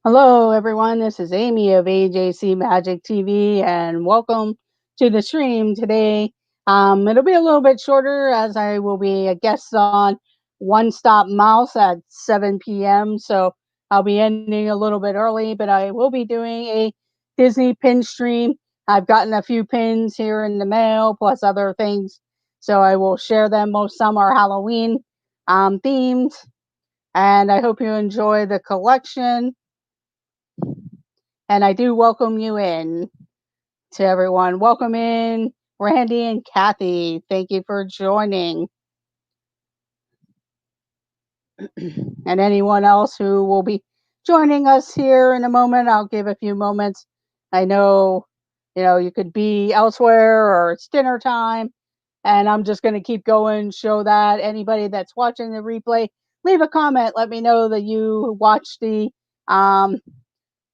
Hello, everyone. This is Amy of AJC Magic TV, and welcome to the stream today. It'll be a little bit shorter as I will be a guest on One Stop Mouse at 7 p.m. So I'll be ending a little bit early, but I will be doing a Disney pin stream. I've gotten a few pins here in the mail, plus other things. So I will share them. Some are Halloween themed, and I hope you enjoy the collection. And I do welcome you in to everyone. Welcome in, Randy and Kathy. Thank you for joining. And anyone else who will be joining us here in a moment, I'll give a few moments. I know, you could be elsewhere or it's dinner time, and I'm just going to keep going, show that anybody that's watching the replay, leave a comment. Let me know that you watched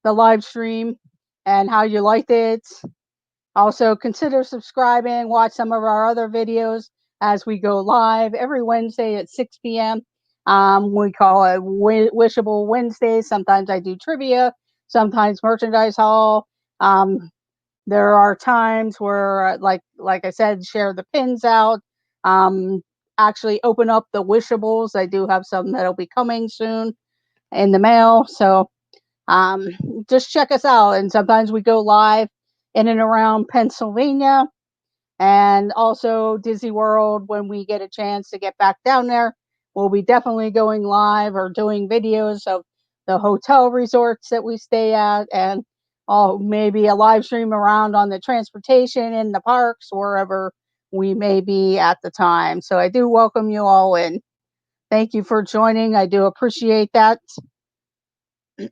the live stream and how you liked it. Also, consider subscribing, watch some of our other videos as we go live every Wednesday at 6 p.m. We call it Wishable Wednesday. Sometimes I do trivia, sometimes merchandise haul. There are times where, like I said, share the pins out. Actually, open up the wishables. I do have some that'll be coming soon in the mail. So um, just check us out. And sometimes we go live in and around Pennsylvania and also Disney World when we get a chance to get back down there. We'll be definitely going live or doing videos of the hotel resorts that we stay at, and maybe a live stream around on the transportation in the parks, wherever we may be at the time. So I do welcome you all in. Thank you for joining. I do appreciate that.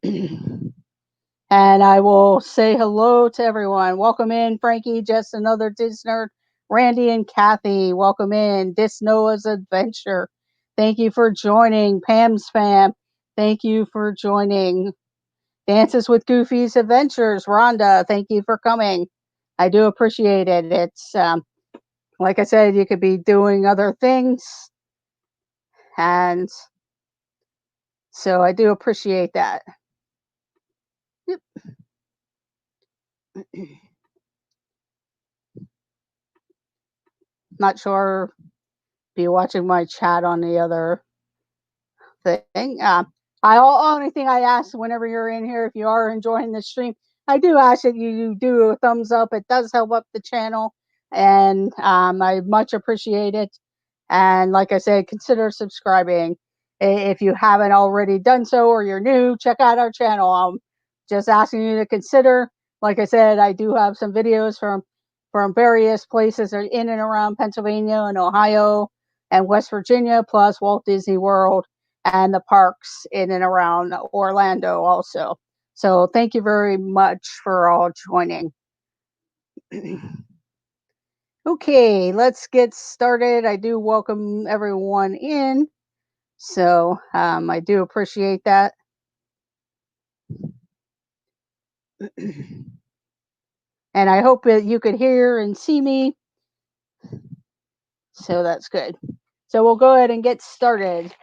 And I will say hello to everyone. Welcome in, Frankie, just another Disney. Randy and Kathy, welcome in. Dis Noah's Adventure. Thank you for joining. Pam's Fam, thank you for joining. Dances with Goofy's Adventures. Rhonda, thank you for coming. I do appreciate it. It's, like I said, you could be doing other things. And so I do appreciate that. Yep. Not sure if you're watching my chat on the other thing. Only thing I ask whenever you're in here, if you are enjoying the stream, I do ask that you do a thumbs up. It does help up the channel, and I much appreciate it. And like I said, consider subscribing if you haven't already done so, or you're new. Check out our channel. I'm just asking you to consider. Like I said, I do have some videos from various places in and around Pennsylvania and Ohio and West Virginia, plus Walt Disney World and the parks in and around Orlando also. So thank you very much for all joining. Okay, let's get started. I do welcome everyone in. So I do appreciate that. And I hope that you could hear and see me. So that's good. So we'll go ahead and get started.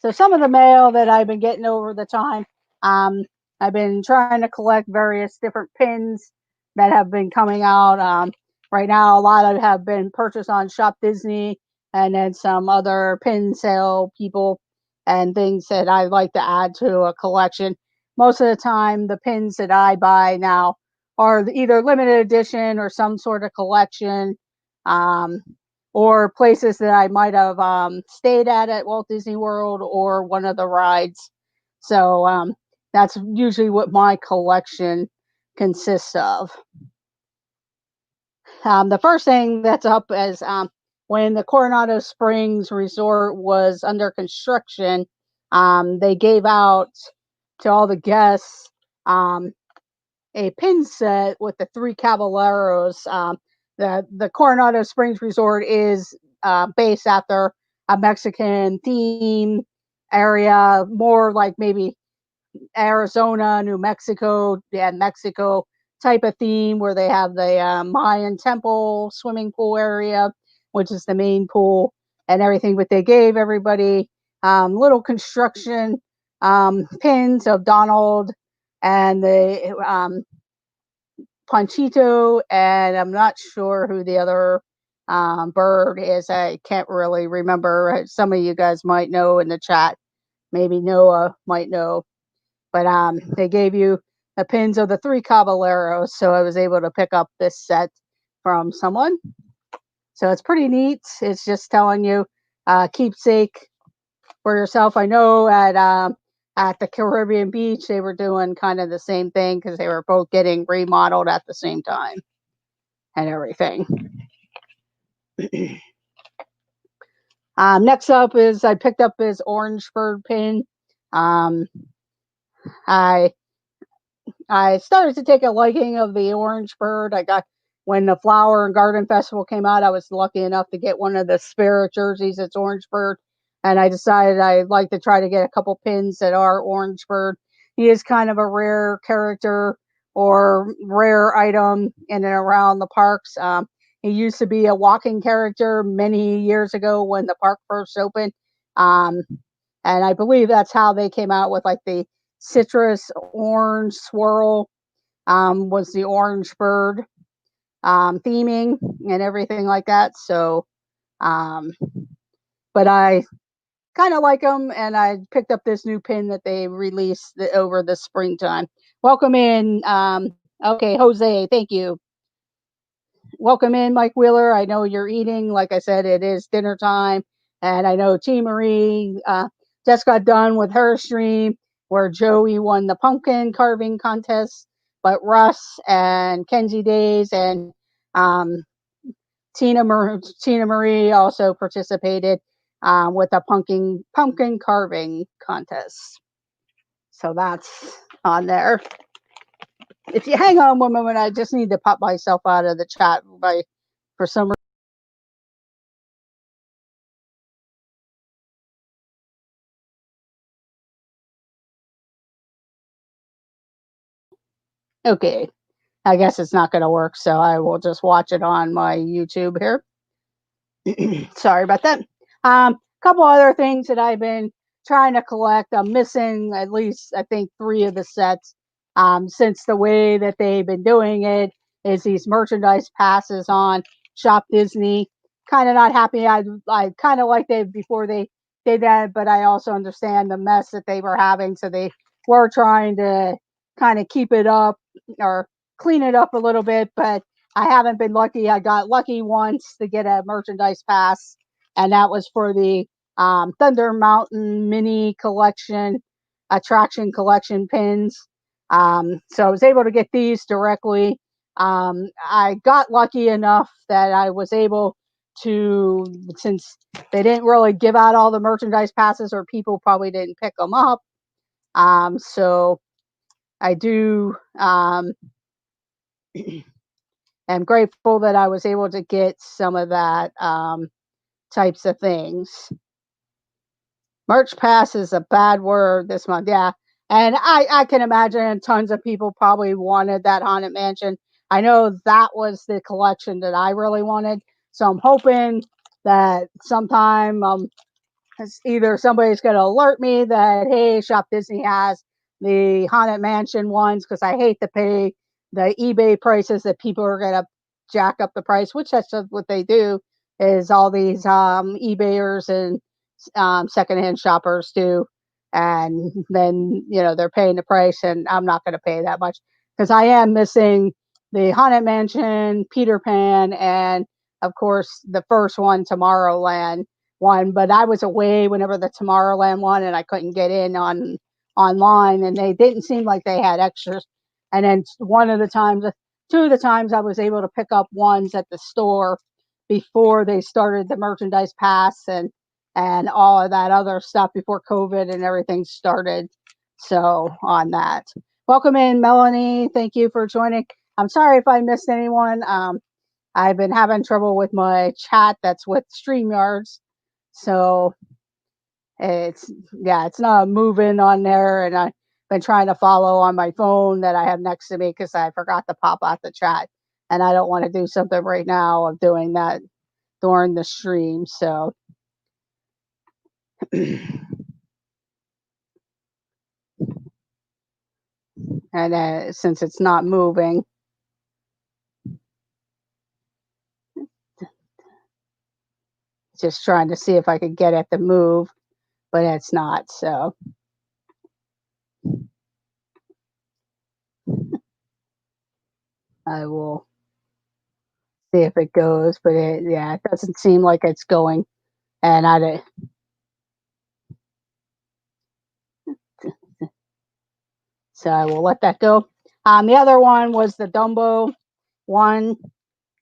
So some of the mail that I've been getting over the time, I've been trying to collect various different pins that have been coming out. Right now, a lot of have been purchased on Shop Disney, and then some other pin sale people and things that I like to add to a collection. Most of the time, the pins that I buy now are either limited edition or some sort of collection. Or places that I might have stayed at Walt Disney World or one of the rides. So that's usually what my collection consists of. The first thing that's up is when the Coronado Springs Resort was under construction, they gave out to all the guests a pin set with the three Caballeros. The Coronado Springs Resort is based after a Mexican theme area, more like maybe Arizona, New Mexico, and Mexico type of theme, where they have the Mayan temple swimming pool area, which is the main pool and everything. But they gave everybody little construction pins of Donald and the Panchito, and I'm not sure who the other bird is. I can't really remember. Some of you guys might know in the chat. Maybe Noah might know. But they gave you the pins of the three caballeros, so I was able to pick up this set from someone. So it's pretty neat. It's just telling you keepsake for yourself. I know at the Caribbean beach they were doing kind of the same thing because they were both getting remodeled at the same time and everything. Next up is I picked up this orange bird pin. Um, I I started to take a liking of the orange bird. I got when the Flower and Garden Festival came out, I was lucky enough to get one of the Spirit jerseys. It's orange bird, and I decided I'd like to try to get a couple pins that are orange bird. He is kind of a rare character or rare item in and around the parks. He used to be a walking character many years ago when the park first opened. Um, and I believe that's how they came out with like the citrus orange swirl was the orange bird theming and everything like that. So, um, but I kind of like them, and I picked up this new pin that they released over the springtime. Welcome in. Okay, Jose, thank you. Welcome in, Mike Wheeler. I know you're eating. Like I said, it is dinner time. And I know T. Marie just got done with her stream where Joey won the pumpkin carving contest, but Russ and Kenzie Days and um, Tina Marie also participated with a pumpkin carving contest. So that's on there. If you hang on one moment, I just need to pop myself out of the chat for some reason. Okay, I guess it's not going to work, so I will just watch it on my YouTube here. Sorry about that. Couple other things that I've been trying to collect. I'm missing at least I think 3 of the sets. Since the way that they've been doing it is these merchandise passes on Shop Disney. Kind of not happy. I kind of liked it before they did that, but I also understand the mess that they were having, so they were trying to kind of keep it up or clean it up a little bit, but I haven't been lucky. I got lucky once to get a merchandise pass, and that was for the Thunder Mountain mini collection, attraction collection pins. So I was able to get these directly. I got lucky enough that I was able to, since they didn't really give out all the merchandise passes or people probably didn't pick them up. So I do am grateful that I was able to get some of that types of things. Merch pass is a bad word this month, yeah. And I can imagine tons of people probably wanted that Haunted Mansion. I know that was the collection that I really wanted. So I'm hoping that sometime either somebody's going to alert me that, hey, Shop Disney has the Haunted Mansion ones because I hate to pay the eBay prices that people are going to jack up the price, which that's just what they do is all these eBayers and secondhand shoppers do. And then, they're paying the price and I'm not going to pay that much because I am missing the Haunted Mansion, Peter Pan, and of course the first one, Tomorrowland one, but I was away whenever the Tomorrowland one, and I couldn't get in online, and they didn't seem like they had extras. And then two of the times, I was able to pick up ones at the store before they started the merchandise pass and all of that other stuff before COVID and everything started. So on that, welcome in, Melanie. Thank you for joining. I'm sorry if I missed anyone. I've been having trouble with my chat that's with StreamYards. So it's not moving on there, and I've been trying to follow on my phone that I have next to me because I forgot to pop out the chat, and I don't want to do something right now of doing that during the stream. So and since it's not moving, just trying to see if I could get it to move, but it's not. So I will see if it goes, but yeah, it doesn't seem like it's going. And so I will let that go. The other one was the Dumbo one.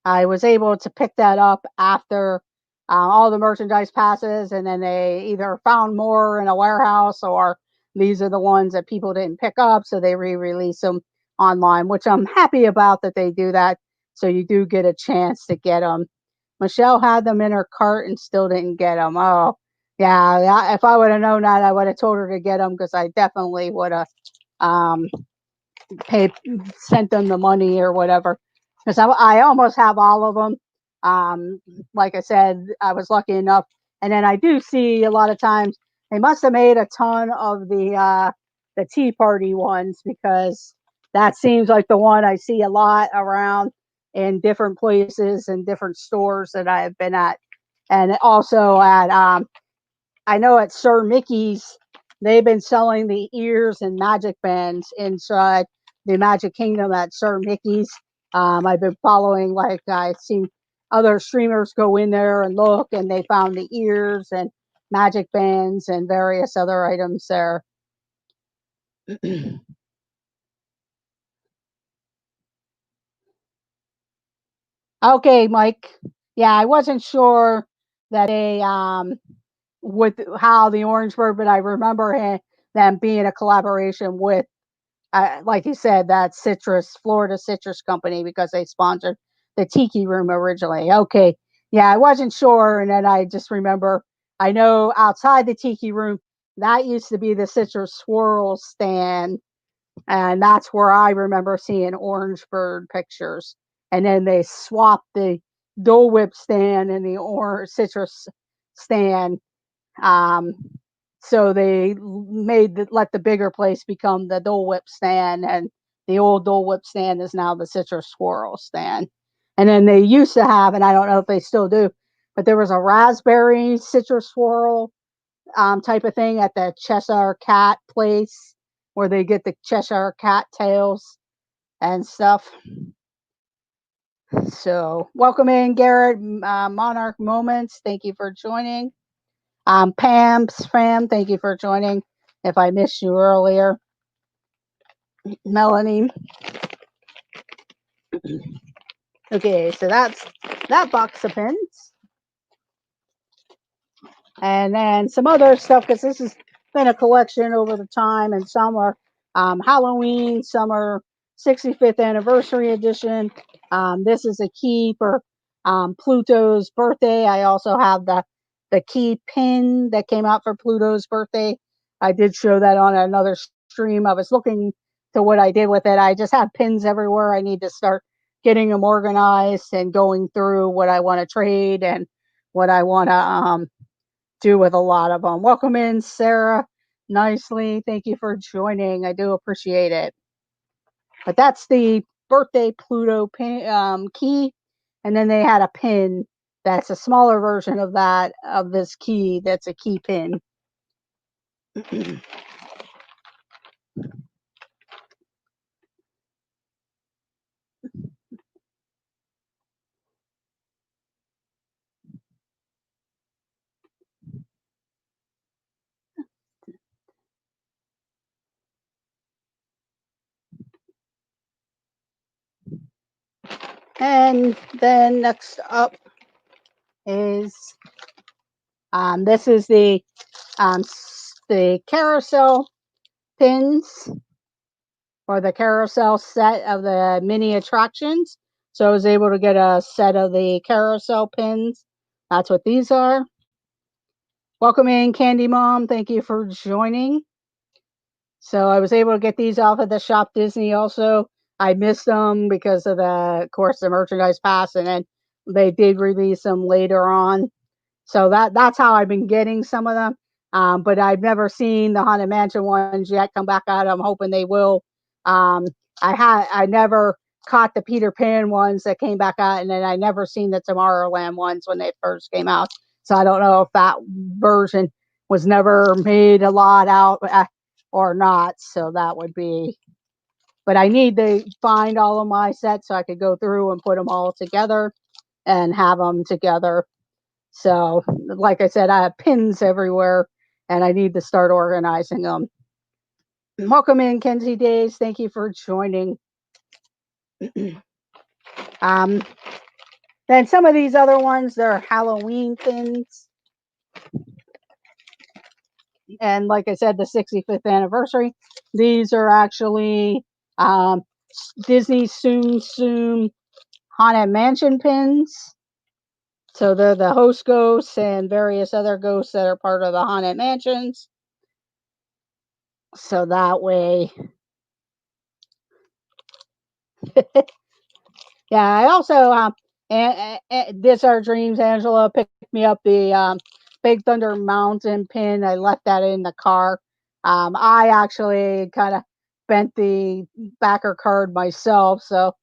I was able to pick that up after all the merchandise passes, and then they either found more in a warehouse or these are the ones that people didn't pick up, so they re-release them online, which I'm happy about that they do that. So you do get a chance to get them. Michelle had them in her cart and still didn't get them. Oh, yeah. If I would have known that, I would have told her to get them because I definitely would have um, paid, sent them the money or whatever. Because I almost have all of them. Like I said, I was lucky enough, and then I do see a lot of times they must have made a ton of the Tea Party ones because that seems like the one I see a lot around in different places and different stores that I have been at, and also at I know at Sir Mickey's, they've been selling the ears and magic bands inside the Magic Kingdom at Sir Mickey's. I've been following, like, I've seen other streamers go in there and look, and they found the ears and magic bands and various other items there. Okay, Mike. Yeah, I wasn't sure that they with how the Orange Bird, but I remember them being a collaboration with like you said, that citrus, Florida Citrus Company, because they sponsored the Tiki Room originally. Okay. Yeah, I wasn't sure. And then I just remember, I know outside the Tiki Room, that used to be the Citrus Swirl stand. And that's where I remember seeing Orange Bird pictures. And then they swapped the Dole Whip stand and the orange citrus stand, um, so they let the bigger place become the Dole Whip stand, and the old Dole Whip stand is now the Citrus Swirl stand. And then they used to have, and I don't know if they still do, but there was a raspberry citrus swirl type of thing at the Cheshire Cat place where they get the Cheshire Cat tails and stuff. So welcome in, Garrett. Monarch Moments. Thank you for joining. Pam's fam, thank you for joining. If I missed you earlier, Melanie. Okay, so that's that box of pins. And then some other stuff because this has been a collection over the time, and some are Halloween, some are 65th anniversary edition. This is a key for Pluto's birthday. I also have the key pin that came out for Pluto's birthday. I did show that on another stream. I was looking to what I did with it. I just have pins everywhere. I need to start getting them organized and going through what I want to trade and what I want to do with a lot of them. Welcome in, Sarah. Nicely. Thank you for joining. I do appreciate it. But that's the birthday Pluto pin, key. And then they had a pin that's a smaller version of that, of this key, that's a key pin. And then next up is this is um, the carousel pins or the carousel set of the mini attractions. So I was able to get a set of the carousel pins. That's what these are. Welcome in, Candy Mom. Thank you for joining. So I was able to get these off of the Shop Disney also. I missed them because of of course, the merchandise pass, and then they did release them later on. So that's how I've been getting some of them. But I've never seen the Haunted Mansion ones yet come back out. I'm hoping they will Um, I never caught the Peter Pan ones that came back out, and then I never seen the Tomorrowland ones when they first came out. So I don't know if that version was never made a lot out or not. So that would be. But I need to find all of my sets so I could go through and put them all together and have them together. So, like I said, I have pins everywhere, and I need to start organizing them. Welcome in, Kenzie Days. Thank you for joining. um, then some of these other ones, they're Halloween pins. And like I said, the 65th anniversary. These are actually um, Disney Tsum Tsum Haunted Mansion pins. So they're the host ghosts and various other ghosts that are part of the Haunted Mansions. So that way. Yeah, I also this our dreams. Angela picked me up the Big Thunder Mountain pin. I left that in the car. I actually kind of bent the backer card myself, so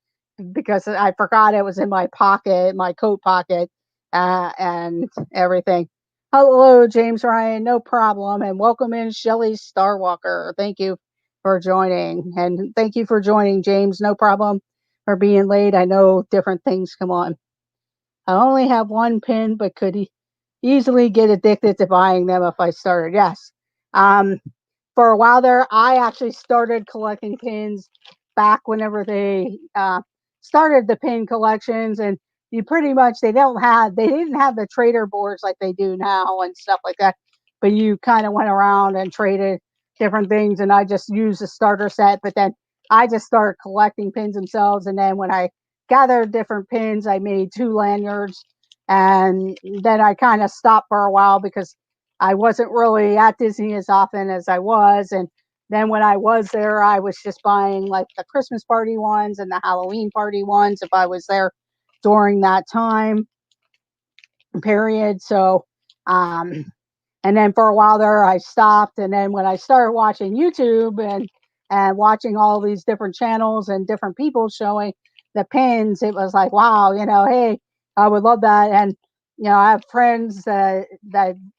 because I forgot it was in my pocket, my coat pocket, and everything. Hello, James Ryan. No problem, and welcome in, Shelly Starwalker. Thank you for joining, and thank you for joining, James. No problem for being late. I know different things come on. I only have one pin, but could easily get addicted to buying them if I started. Yes. Um, for a while there, I actually started collecting pins back whenever they started the pin collections, and you pretty much they didn't have the trader boards like they do now and stuff like that, but you kind of went around and traded different things, and I just used the starter set, but then I just started collecting pins themselves, and then when I gathered different pins, I made 2 lanyards, and then I kind of stopped for a while because I wasn't really at Disney as often as I was. And then when I was there, I was just buying like the Christmas party ones and the Halloween party ones if I was there during that time period. So, um, and then for a while there, I stopped. And then when I started watching YouTube and watching all these different channels and different people showing the pins, it was like, wow, hey, I would love that. And I have friends that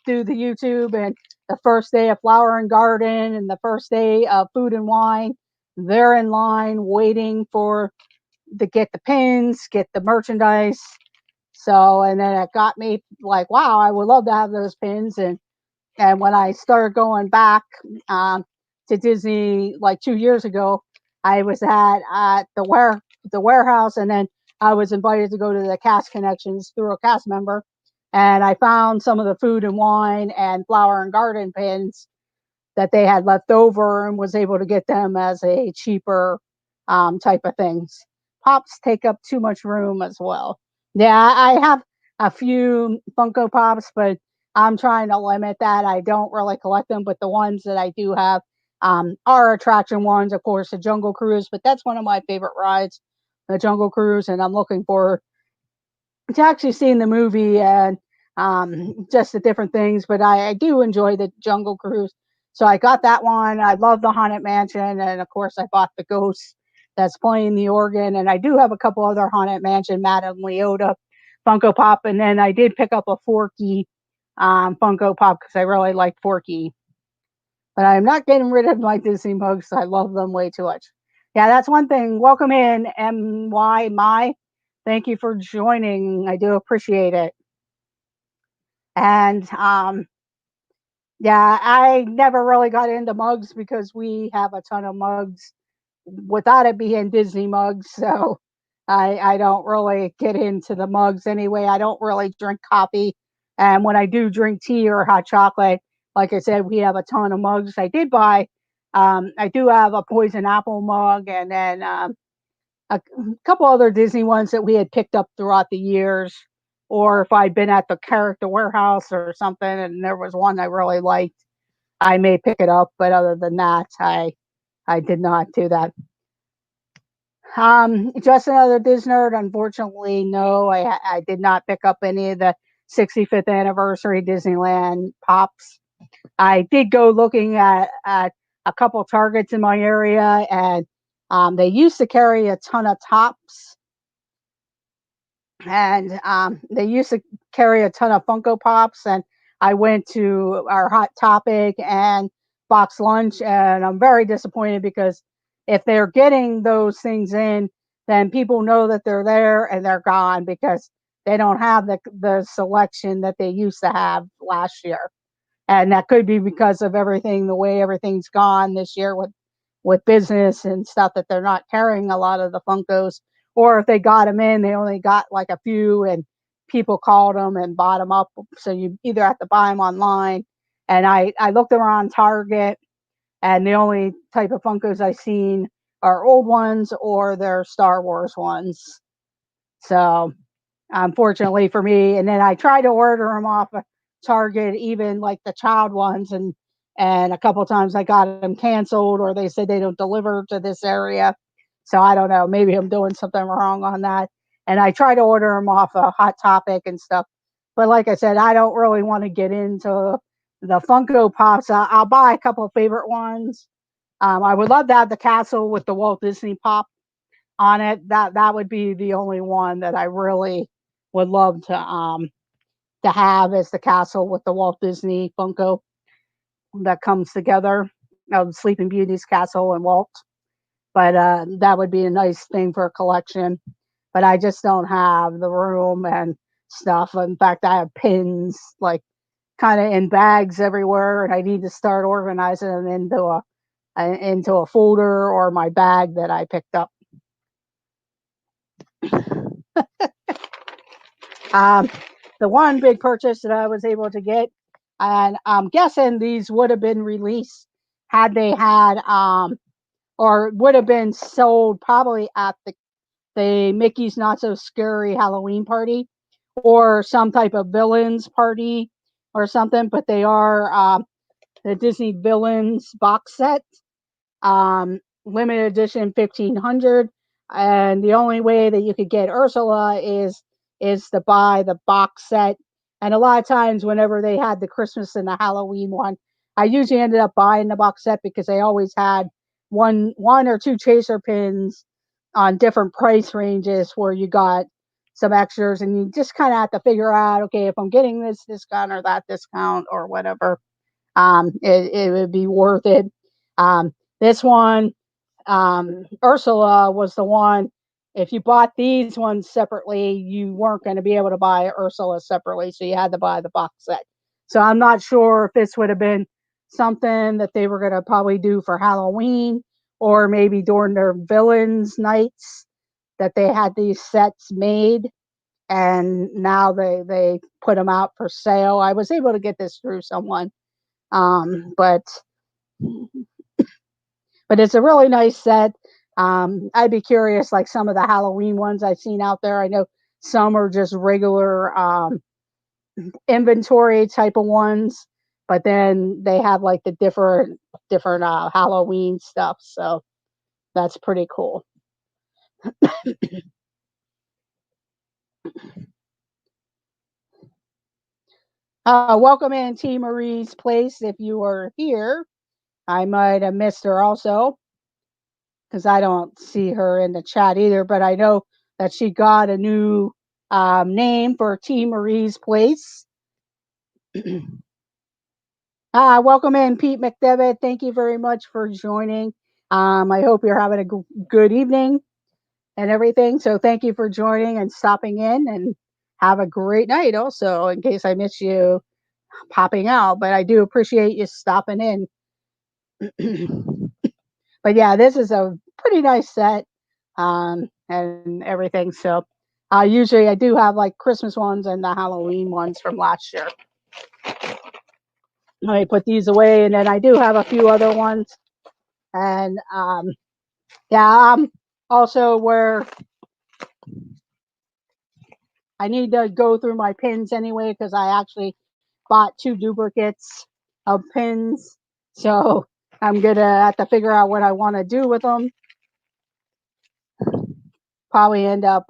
do the YouTube, and the first day of Flower and Garden and the first day of Food and Wine, they're in line waiting for to get the pins, get the merchandise. So, and then it got me like, wow, I would love to have those pins. And when I started going back to Disney like 2 years ago, I was at the warehouse, and then I was invited to go to the cast connections through a cast member, and I found some of the Food and Wine and Flower and Garden pins that they had left over, and was able to get them as a cheaper type of things. Pops take up too much room as well. Yeah, I have a few Funko Pops, but I'm trying to limit that. I don't really collect them, but the ones that I do have are attraction ones, of course, the Jungle Cruise, but that's one of my favorite rides, the Jungle Cruise, and I'm looking forward to actually seeing the movie and just the different things. But I do enjoy the Jungle Cruise, so I got that one. I love the Haunted Mansion, and of course, I bought the Ghost that's playing the organ, and I do have a couple other Haunted Mansion Madame Leota Funko Pop, and then I did pick up a Forky Funko Pop because I really like Forky. But I'm not getting rid of my Disney mugs. I love them way too much. Yeah, that's one thing. Welcome in, MY My. Thank you for joining. I do appreciate it. And yeah, I never really got into mugs because we have a ton of mugs without it being Disney mugs. So I don't really get into the mugs anyway. I don't really drink coffee. And when I do drink tea or hot chocolate, like I said, we have a ton of mugs. I did buy, I do have a poison apple mug, and then a couple other Disney ones that we had picked up throughout the years. Or if I'd been at the character warehouse or something and there was one I really liked, I may pick it up. But other than that, I did not do that. Just another Disney nerd. Unfortunately, no, I did not pick up any of the 65th anniversary Disneyland pops. I did go looking at a couple Targets in my area, and They used to carry a ton of tops, and they used to carry a ton of Funko Pops. And I went to our Hot Topic and Box Lunch, and I'm very disappointed because if they're getting those things in, then people know that they're there and they're gone because they don't have the selection that they used to have last year. And that could be because of everything, the way everything's gone this year with business and stuff, that they're not carrying a lot of the Funkos, or if they got them in, they only got like a few, and people called them and bought them up. So you either have to buy them online. And I looked around Target, and the only type of Funkos I seen are old ones or they're Star Wars ones. So unfortunately for me. And then I tried to order them off of Target, even like the child ones, and a couple times I got them canceled, or they said they don't deliver to this area. So I don't know. Maybe I'm doing something wrong on that. And I try to order them off a Hot Topic and stuff. But like I said, I don't really want to get into the Funko Pops. I'll buy a couple of favorite ones. I would love to have the castle with the Walt Disney pop on it. That would be the only one that I really would love to have, as the castle with the Walt Disney Funko that comes together of Sleeping Beauty's castle and Walt. But that would be a nice thing for a collection. But I just don't have the room and stuff. In fact, I have pins like kind of in bags everywhere, and I need to start organizing them into a folder or my bag that I picked up. Um, the one big purchase that I was able to get, and I'm guessing these would have been released had they had, or would have been sold probably at the Mickey's Not So Scary Halloween party, or some type of villains party or something. But they are the Disney Villains box set, limited edition 1500. And the only way that you could get Ursula is to buy the box set. And a lot of times whenever they had the Christmas and the Halloween one, I usually ended up buying the box set because they always had one or two chaser pins on different price ranges where you got some extras, and you just kind of have to figure out, okay, if I'm getting this discount or that discount or whatever, it would be worth it. This one, Ursula was the one. If you bought these ones separately, you weren't going to be able to buy Ursula separately, so you had to buy the box set. So I'm not sure if this would have been something that they were going to probably do for Halloween, or maybe during their villains nights that they had these sets made, and now they put them out for sale. I was able to get this through someone, um, but but it's a really nice set. I'd be curious, like some of the Halloween ones I've seen out there. I know some are just regular inventory type of ones, but then they have like the different Halloween stuff. So that's pretty cool. Welcome in T Marie's place. If you are here, I might have missed her also, because I don't see her in the chat either. But I know that she got a new name for T Marie's place. Welcome in, Pete McDevitt. Thank you very much for joining. I hope you're having a good evening and everything. So thank you for joining and stopping in, and have a great night also, in case I miss you popping out. But I do appreciate you stopping in. But yeah, this is a pretty nice set, and everything. So usually I do have like Christmas ones and the Halloween ones from last year. Let me put these away, and then I do have a few other ones. And yeah, also where I need to go through my pins anyway, because I actually bought two duplicates of pins. So I'm gonna have to figure out what I want to do with them. Probably end up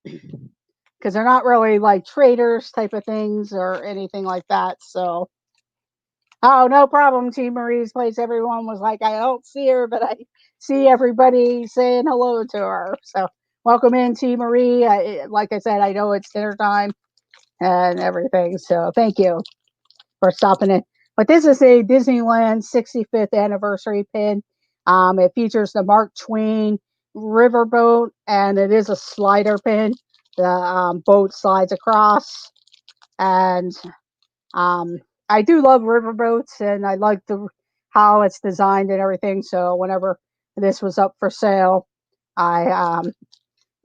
because they're not really like traders type of things or anything like that. So Oh, no problem. T. Marie's place. Everyone was like, I don't see her, but I see everybody saying hello to her. So, welcome in, T. Marie. Like I said, I know it's dinner time and everything. So, thank you for stopping in. But this is a Disneyland 65th anniversary pin. It features the Mark Twain riverboat, and it is a slider pin. The boat slides across, and um, I do love riverboats, and I like the how it's designed and everything. So whenever this was up for sale, I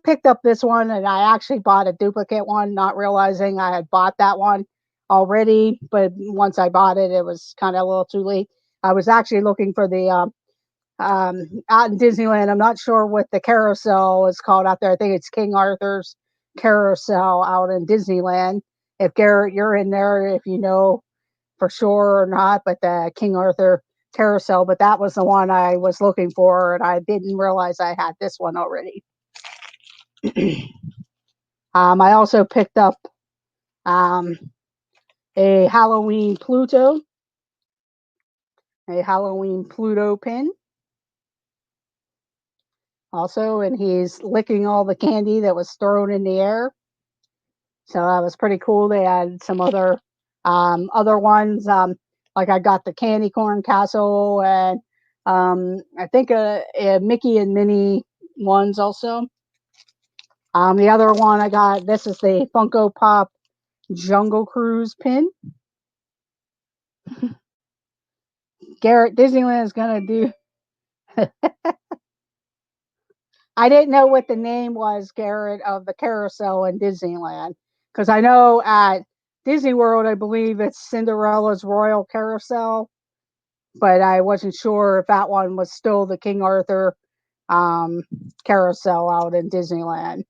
picked up this one, and I actually bought a duplicate one, not realizing I had bought that one already. But once I bought it, it was kind of a little too late. I was actually looking for the out in Disneyland. I'm not sure what the carousel is called out there. I think it's King Arthur's carousel out in Disneyland. If Garrett, you're in there, if you know for sure or not, but the King Arthur carousel. But that was the one I was looking for, and I didn't realize I had this one already. I also picked up um, a Halloween Pluto pin also, and he's licking all the candy that was thrown in the air. So that was pretty cool. They had some other ones. Like I got the candy corn castle, and I think a Mickey and Minnie ones also. The other one I got, this is the Funko Pop Jungle Cruise pin. Garrett, Disneyland is gonna do. I didn't know what the name was, Garrett, of the carousel in Disneyland, because I know at Disney World, I believe it's Cinderella's Royal Carousel, but I wasn't sure if that one was still the King Arthur um, carousel out in Disneyland.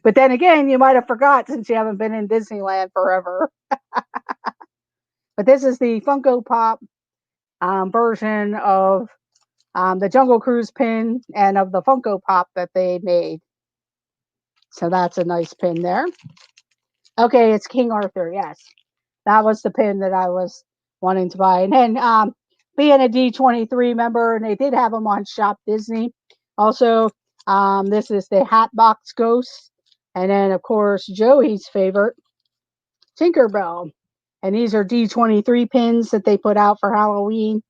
But then again, you might have forgot since you haven't been in Disneyland forever. But this is the Funko Pop version of the Jungle Cruise pin and of the Funko Pop that they made. So that's a nice pin there. Okay, it's King Arthur. Yes, that was the pin that I was wanting to buy. And then being a D23 member, and they did have them on Shop Disney. Also, this is the Hatbox Ghost. And then, of course, Joey's favorite, Tinkerbell. And these are D23 pins that they put out for Halloween,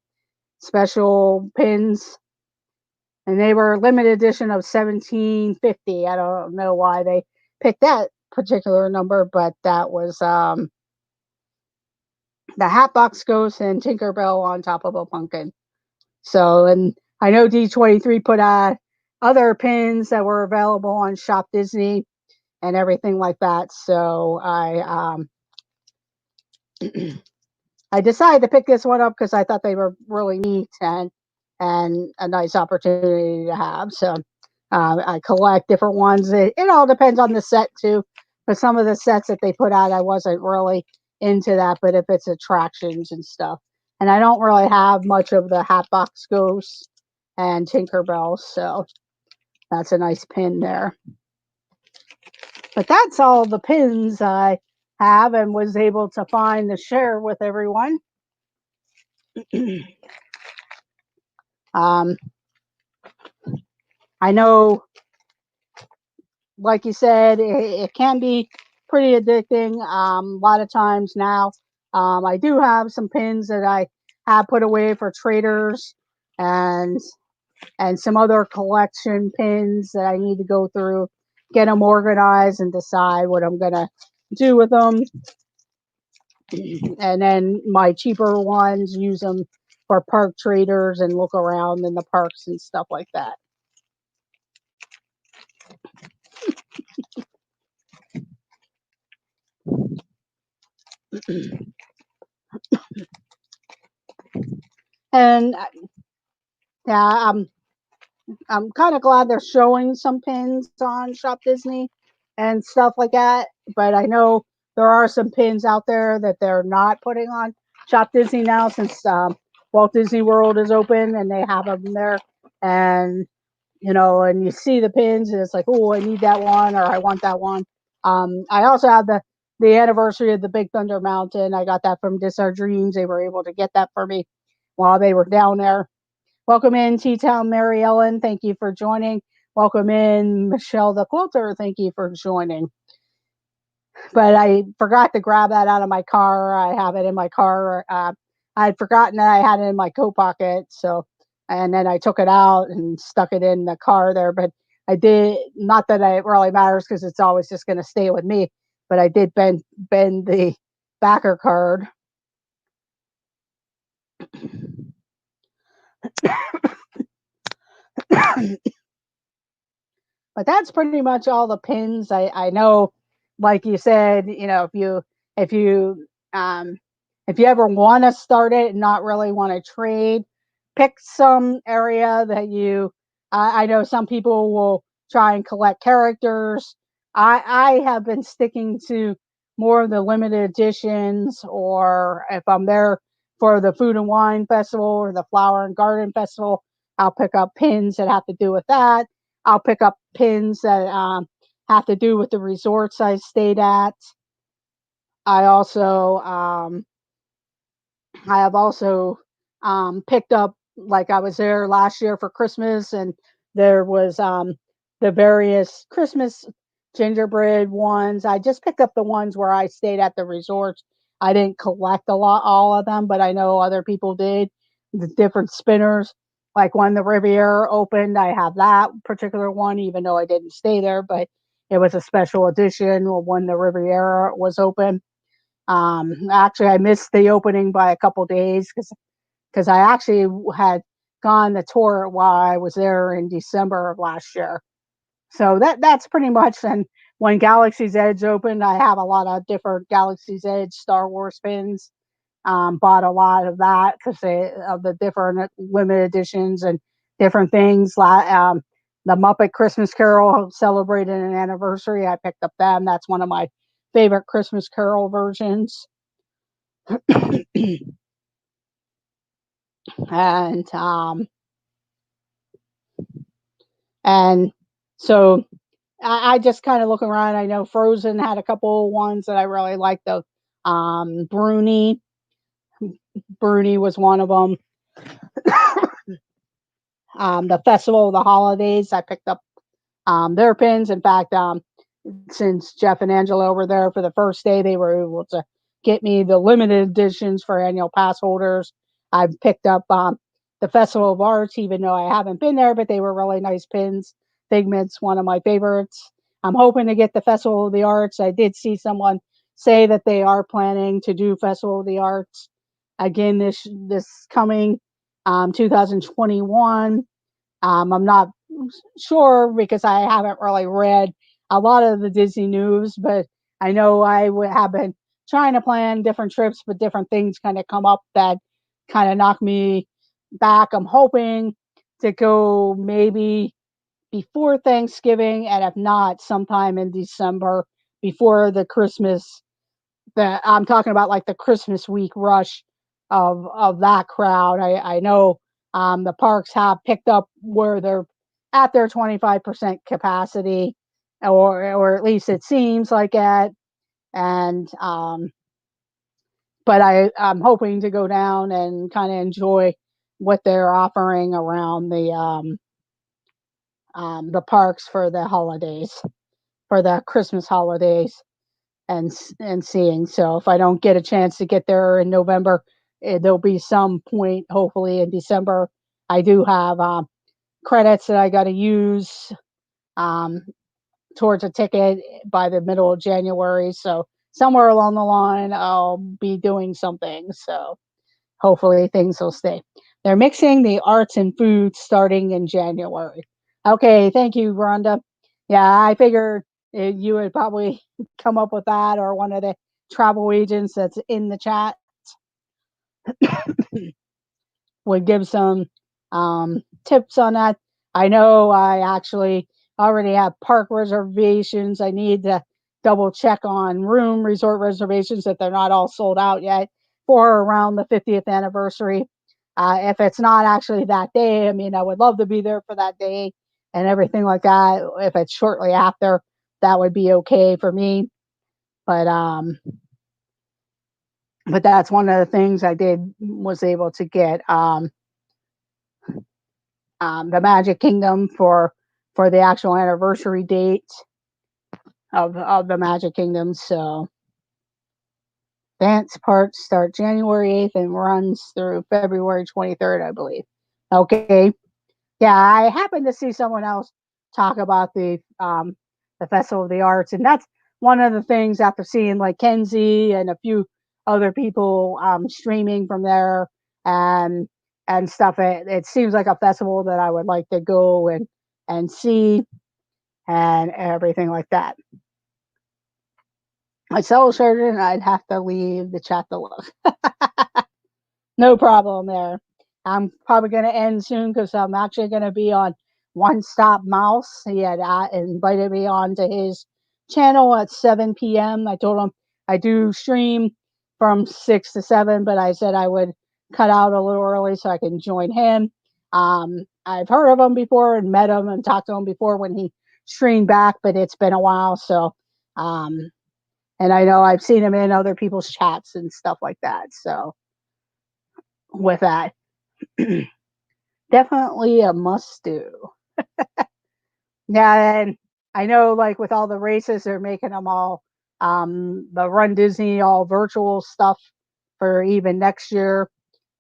special pins. And they were limited edition of 1750. I don't know why they picked that particular number, but that was the Hatbox Ghost and Tinkerbell on top of a pumpkin. So, and I know D23 put out other pins that were available on Shop Disney and everything like that. So I decided to pick this one up because I thought they were really neat and a nice opportunity to have. So I collect different ones. It all depends on the set too. But some of the sets that they put out, I wasn't really into that. But if it's attractions and stuff, and I don't really have much of the Hatbox Ghost and Tinkerbell, so that's a nice pin there. But that's all the pins I have and was able to find to share with everyone. um, I know, like you said, it can be pretty addicting. A lot of times now, I do have some pins that I have put away for traders and some other collection pins that I need to go through, get them organized, and decide what I'm gonna do with them. And then my cheaper ones, use them for park traders and look around in the parks and stuff like that. And yeah, I'm kind of glad they're showing some pins on Shop Disney and stuff like that. But I know there are some pins out there that they're not putting on Shop Disney now, since Walt Disney World is open and they have them there. And and you see the pins and it's like, oh, I need that one or I want that one. I also have the the anniversary of the Big Thunder Mountain. I got that from Dis Our Dreams. They were able to get that for me while they were down there. Welcome in, T-Town Mary Ellen. Thank you for joining. Welcome in, Michelle the Quilter. Thank you for joining. But I forgot to grab that out of my car. I have it in my car. I had forgotten that I had it in my coat pocket. So, and then I took it out and stuck it in the car there. But I did, not that it really matters because it's always just going to stay with me. But I did bend the backer card. But that's pretty much all the pins. I know, like you said, if you um, if you ever want to start it and not really want to trade, pick some area that you. I know some people will try and collect characters. I have been sticking to more of the limited editions, or if I'm there for the Food and Wine Festival or the Flower and Garden Festival, I'll pick up pins that have to do with that. I'll pick up pins that have to do with the resorts I stayed at. I also I have also picked up, like I was there last year for Christmas, and there was the various Christmas gingerbread ones. I just picked up the ones where I stayed at the resorts. I didn't collect all of them, but I know other people did. The different spinners, like when the Riviera opened, I have that particular one, even though I didn't stay there, but it was a special edition when the Riviera was open. Actually, I missed the opening by a couple days because I actually had gone the tour while I was there in December of last year. So that's pretty much. And when Galaxy's Edge opened, I have a lot of different Galaxy's Edge Star Wars pins. Bought a lot of that because of the different limited editions and different things. The Muppet Christmas Carol celebrated an anniversary. I picked up them. That's one of my favorite Christmas Carol versions. and and so I just kind of look around. I know Frozen had a couple ones that I really liked. The Bruni was one of them. The Festival of the Holidays, I picked up their pins. In fact, since Jeff and Angela were there for the first day, they were able to get me the limited editions for annual pass holders. I picked up the Festival of Arts, even though I haven't been there, but they were really nice pins. Figment's one of my favorites. I'm hoping to get the Festival of the Arts. I did see someone say that they are planning to do Festival of the Arts again this coming 2021. I'm not sure because I haven't really read a lot of the Disney news, but I know I would have been trying to plan different trips, but different things kind of come up that kind of knock me back. I'm hoping to go maybe before Thanksgiving, and if not, sometime in December before the Christmas. That I'm talking about, like the Christmas week rush of that crowd. I know the parks have picked up where they're at their 25% capacity, or at least it seems like it. And but I'm hoping to go down and kind of enjoy what they're offering around the parks for the holidays, for the Christmas holidays, and seeing. So if I don't get a chance to get there in November, there'll be some point, hopefully in December. I do have credits that I got to use um, towards a ticket by the middle of January. So somewhere along the line, I'll be doing something. So hopefully things will stay. They're mixing the arts and food starting in January. Okay, thank you, Rhonda. Yeah, I figured you would probably come up with that, or one of the travel agents that's in the chat would give some tips on that. I know I actually already have park reservations. I need to double check on resort reservations that they're not all sold out yet for around the 50th anniversary. If it's not actually that day, I mean, I would love to be there for that day and everything like that. If it's shortly after, that would be okay for me. But but that's one of the things I did was able to get the Magic Kingdom for the actual anniversary date of the Magic Kingdom. So dance parts start January 8th and runs through February 23rd, I believe. Okay. Yeah, I happened to see someone else talk about the Festival of the Arts, and that's one of the things after seeing like Kenzie and a few other people streaming from there and and stuff. It seems like a festival that I would like to go and see and everything like that. Myself, certain I'd have to leave the chat to look. No problem there. I'm probably going to end soon because I'm actually going to be on One Stop Mouse. He had invited me on to his channel at 7 p.m. I told him I do stream from 6 to 7, but I said I would cut out a little early so I can join him. I've heard of him before and met him and talked to him before when he streamed back, but it's been a while. So, um, and I know I've seen him in other people's chats and stuff like that. So, with that, definitely a must do. Yeah, and I know like with all the races, they're making them all the Run Disney all virtual stuff for even next year.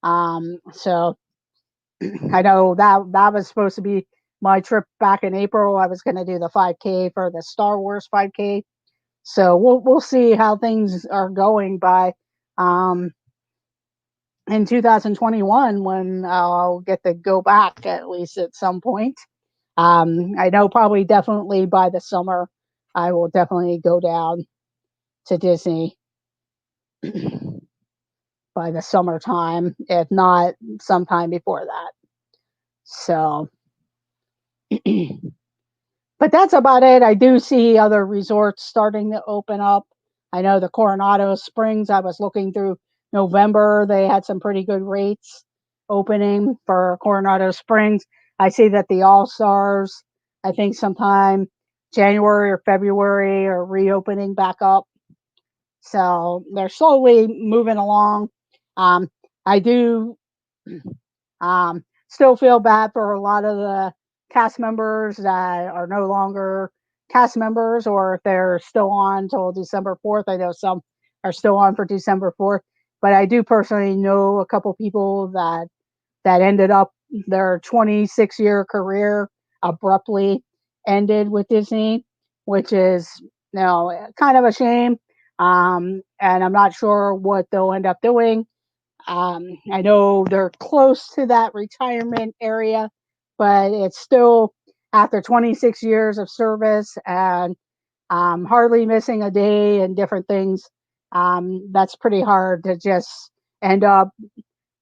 So I know that was supposed to be my trip back in April. I was going to do the 5K for the Star Wars 5K. So we'll see how things are going by um, in 2021 when I'll get to go back at least at some point. I know probably definitely by the summer, I will definitely go down to Disney by the summertime, if not sometime before that. So, but that's about it. I do see other resorts starting to open up. I know the Coronado Springs, I was looking through November, they had some pretty good rates opening for Coronado Springs. I see that the All Stars, I think sometime January or February, are reopening back up. So they're slowly moving along. Um, I do still feel bad for a lot of the cast members that are no longer cast members, or if they're still on till December 4th. I know some are still on for December 4th, but I do personally know a couple people that ended up their 26-year career abruptly ended with Disney, which is kind of a shame. And I'm not sure what they'll end up doing. I know they're close to that retirement area, but it's still after 26 years of service and hardly missing a day and different things. That's pretty hard to just end up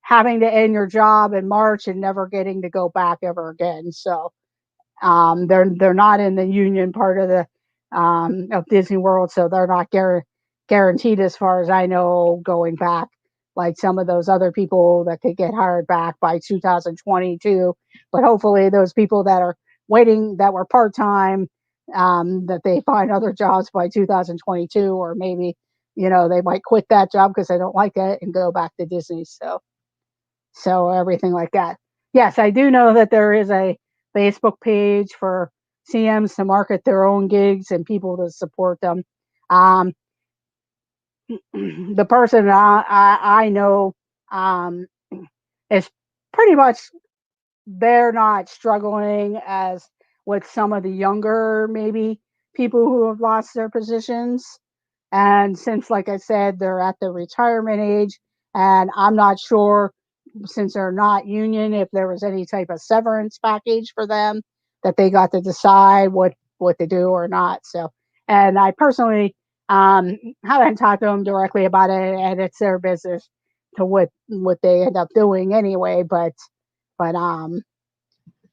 having to end your job in March and never getting to go back ever again. So they're not in the union part of Disney World, so they're not guaranteed, as far as I know, going back like some of those other people that could get hired back by 2022. But hopefully, those people that are waiting that were part time, that they find other jobs by 2022, or maybe they might quit that job because they don't like it and go back to Disney. So everything like that. Yes, I do know that there is a Facebook page for CMs to market their own gigs and people to support them. Um, the person I know um, is pretty much, they're not struggling as with some of the younger maybe people who have lost their positions. And since, like I said, they're at the retirement age, and I'm not sure, since they're not union, if there was any type of severance package for them that they got to decide what to do or not. So, and I personally haven't talked to them directly about it, and it's their business to what they end up doing anyway. But I'm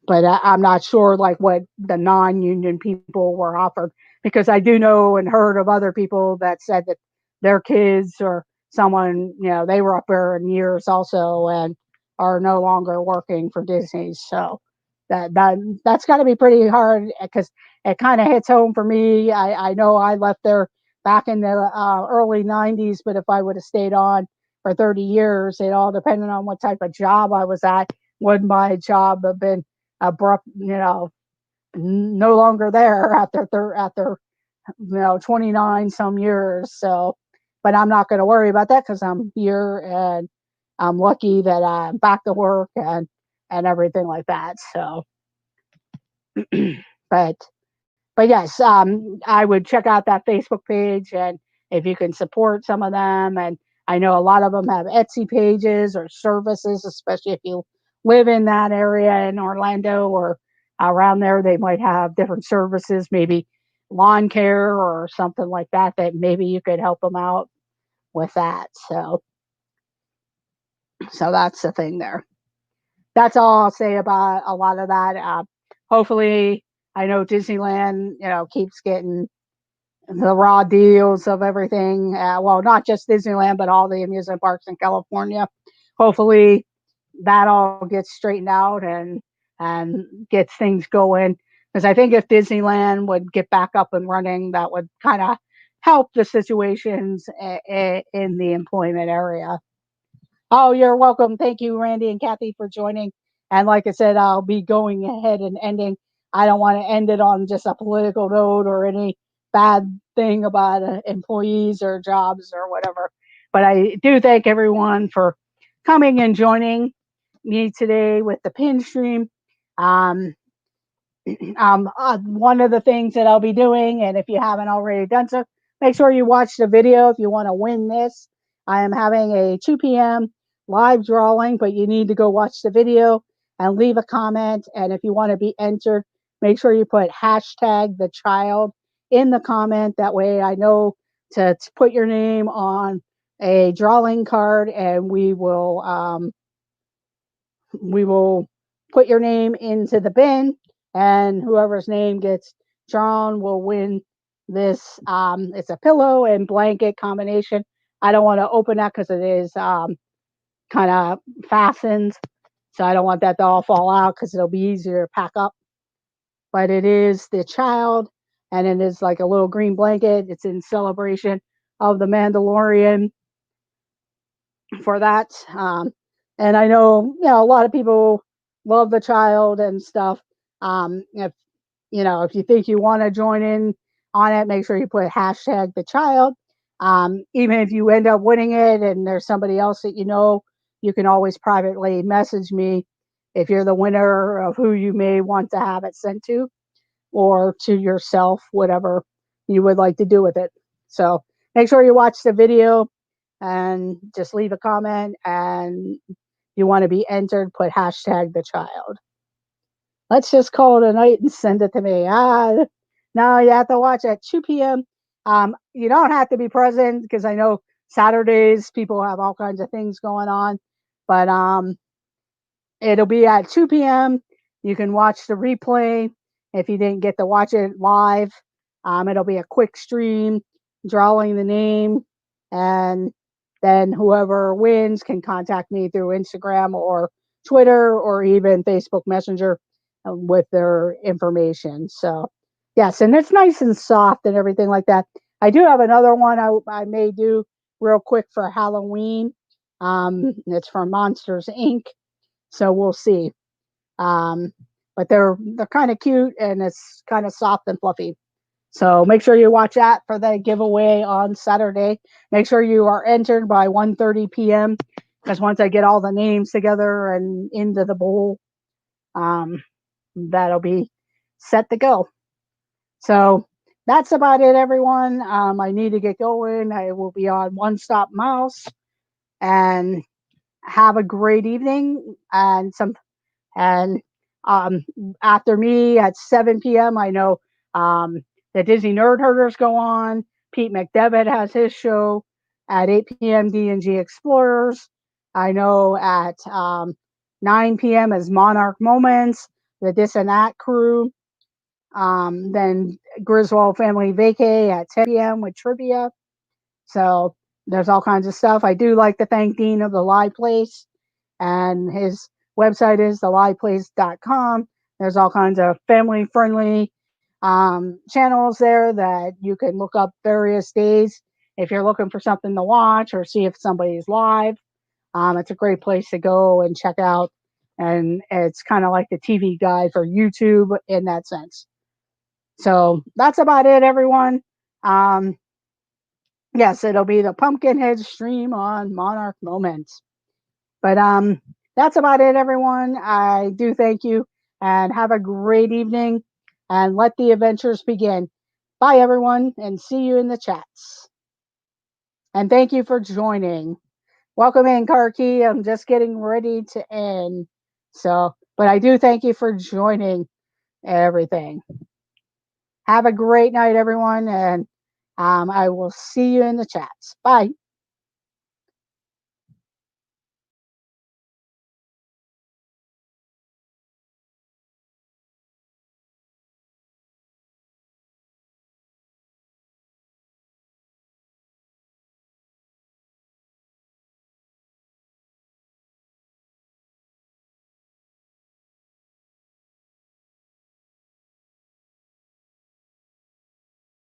not sure like what the non-union people were offered, because I do know and heard of other people that said that their kids or someone, they were up there in years also and are no longer working for Disney. So that's got to be pretty hard, because it kind of hits home for me. I know I left there back in the early 90s, but if I would have stayed on for 30 years, it all depended on what type of job I was at. Would my job have been abrupt, no longer there after 29 some years. So, but I'm not going to worry about that because I'm here and I'm lucky that I'm back to work and everything like that. So, but but yes, I would check out that Facebook page, and if you can support some of them, and I know a lot of them have Etsy pages or services, especially if you live in that area in Orlando or around there, they might have different services, maybe lawn care or something like that, that maybe you could help them out with that. So that's the thing there. That's all I'll say about a lot of that. Hopefully, I know Disneyland, keeps getting the raw deals of everything. Well, not just Disneyland, but all the amusement parks in California. Hopefully, that all gets straightened out and gets things going. Because I think if Disneyland would get back up and running, that would kind of help the situations in the employment area. Oh, you're welcome. Thank you, Randy and Kathy, for joining. And like I said, I'll be going ahead and ending. I don't want to end it on just a political note or any bad thing about employees or jobs or whatever. But I do thank everyone for coming and joining me today with the pin stream. Um, one of the things that I'll be doing, and if you haven't already done so, make sure you watch the video if you want to win this. I am having a 2 p.m. live drawing, but you need to go watch the video and leave a comment. And if you want to be entered, make sure you put hashtag the child in the comment. That way I know to put your name on a drawing card, and we will put your name into the bin, and whoever's name gets drawn will win this. It's a pillow and blanket combination. I don't want to open that because it is kind of fastened, so I don't want that to all fall out because it'll be easier to pack up. But it is the child, and it is like a little green blanket. It's in celebration of the Mandalorian for that. And I know, a lot of people love the child and stuff. If you think you want to join in on it, make sure you put hashtag the child. Even if you end up winning it and there's somebody else that you can always privately message me if you're the winner of who you may want to have it sent to, or to yourself, whatever you would like to do with it. So make sure you watch the video and just leave a comment, and you want to be entered, put hashtag the child. Let's just call it a night and send it to me. No, you have to watch at 2 p.m. You don't have to be present because I know Saturdays people have all kinds of things going on, but it'll be at 2 p.m. You can watch the replay if you didn't get to watch it live. It'll be a quick stream, drawing the name, and then whoever wins can contact me through Instagram or Twitter or even Facebook Messenger with their information. So, yes, and it's nice and soft and everything like that. I do have another one I may do real quick for Halloween. It's from Monsters Inc. So we'll see. Um, but they're kind of cute, and it's kind of soft and fluffy. So make sure you watch that for the giveaway on Saturday. Make sure you are entered by 1:30 p.m. because once I get all the names together and into the bowl, um, that'll be set to go. So that's about it, everyone. I need to get going. I will be on One Stop Mouse, and have a great evening. And um, after me at 7 p.m., I know the Disney Nerd Herders go on. Pete McDevitt has his show at 8 p.m. D&G Explorers. I know at 9 p.m. is Monarch Moments, the This and That crew. Then Griswold Family Vacay at 10 p.m. with trivia. So there's all kinds of stuff. I do like to thank Dean of the Live Place, and his website is theliveplace.com. There's all kinds of family friendly channels there that you can look up various days if you're looking for something to watch or see if somebody's live. It's a great place to go and check out. And it's kind of like the TV guide for YouTube in that sense. So that's about it, everyone. Um, yes, it'll be the Pumpkinhead stream on Monarch Moments. But that's about it, everyone. I do thank you and have a great evening and let the adventures begin. Bye, everyone, and see you in the chats. And thank you for joining. Welcome in, Karki. I'm just getting ready to end. So, but I do thank you for joining everything. Have a great night, everyone, and I will see you in the chats. Bye.